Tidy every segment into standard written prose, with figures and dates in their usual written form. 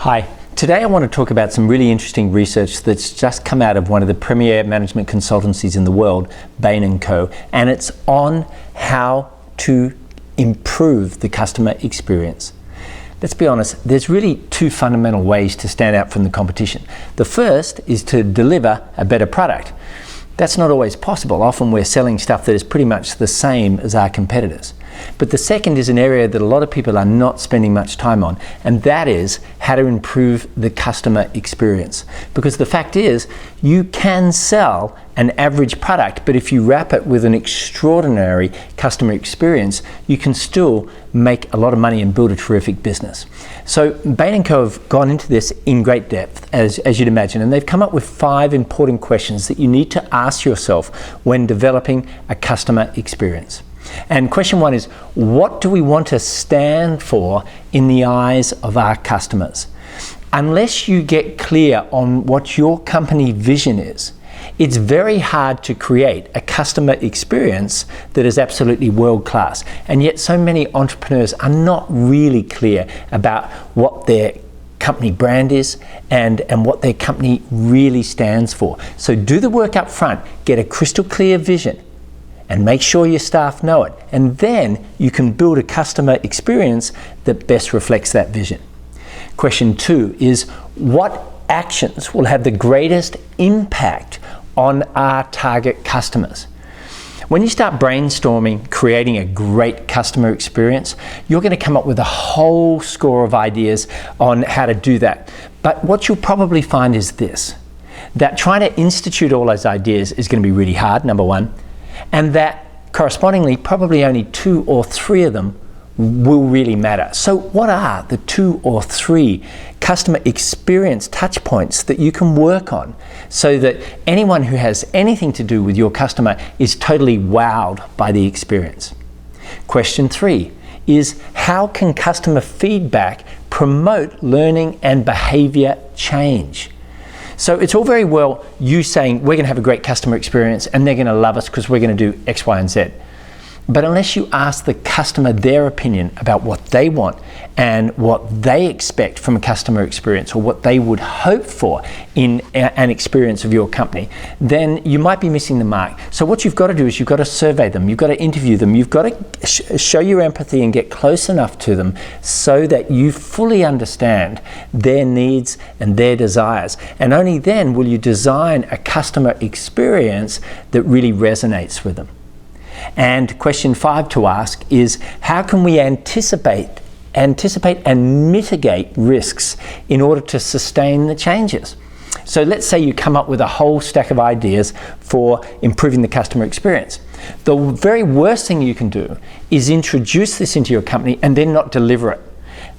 Hi, today I want to talk about some really interesting research that's just come out of one of the premier management consultancies in the world, Bain & Co, and it's on how to improve the customer experience. Let's be honest, there's really two fundamental ways to stand out from the competition. The first is to deliver a better product. That's not always possible. Often we're selling stuff that is pretty much the same as our competitors. But the second is an area that a lot of people are not spending much time on, and that is how to improve the customer experience. Because the fact is, you can sell an average product, but if you wrap it with an extraordinary customer experience, you can still make a lot of money and build a terrific business. So Bain & Co have gone into this in great depth, as you'd imagine, and they've come up with 5 important questions that you need to ask yourself when developing a customer experience. And question 1 is, what do we want to stand for in the eyes of our customers? Unless you get clear on what your company vision is, it's very hard to create a customer experience that is absolutely world-class. And yet so many entrepreneurs are not really clear about what their company brand is and what their company really stands for. So do the work up front, get a crystal clear vision, and make sure your staff know it. And then you can build a customer experience that best reflects that vision. Question 2 is, what actions will have the greatest impact on our target customers? When you start brainstorming, creating a great customer experience, you're going to come up with a whole score of ideas on how to do that. But what you'll probably find is this, that trying to institute all those ideas is going to be really hard, number one, and that correspondingly probably only 2 or 3 of them will really matter. So what are the 2 or 3 customer experience touch points that you can work on so that anyone who has anything to do with your customer is totally wowed by the experience? Question 3 is, how can customer feedback promote learning and behavior change? So it's all very well you saying we're going to have a great customer experience and they're going to love us because we're going to do X, Y, and Z. But unless you ask the customer their opinion about what they want and what they expect from a customer experience or what they would hope for in an experience of your company, then you might be missing the mark. So what you've got to do is you've got to survey them, you've got to interview them, you've got to show your empathy and get close enough to them so that you fully understand their needs and their desires. And only then will you design a customer experience that really resonates with them. And question 5 to ask is, how can we anticipate and mitigate risks in order to sustain the changes? So let's say you come up with a whole stack of ideas for improving the customer experience. The very worst thing you can do is introduce this into your company and then not deliver it.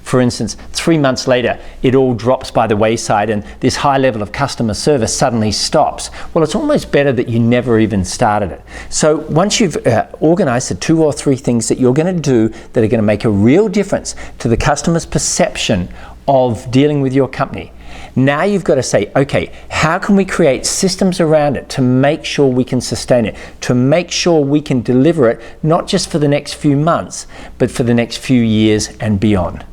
For instance, 3 months later, it all drops by the wayside and this high level of customer service suddenly stops. Well, it's almost better that you never even started it. So once you've organized the 2 or 3 things that you're going to do that are going to make a real difference to the customer's perception of dealing with your company, now you've got to say, okay, how can we create systems around it to make sure we can sustain it, to make sure we can deliver it, not just for the next few months, but for the next few years and beyond.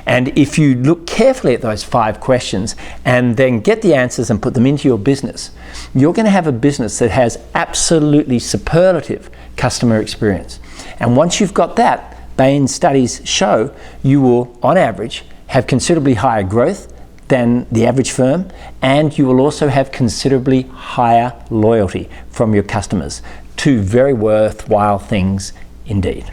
And if you look carefully at those 5 questions and then get the answers and put them into your business, you're going to have a business that has absolutely superlative customer experience. And once you've got that, Bain studies show you will, on average, have considerably higher growth than the average firm, and you will also have considerably higher loyalty from your customers. 2 very worthwhile things indeed.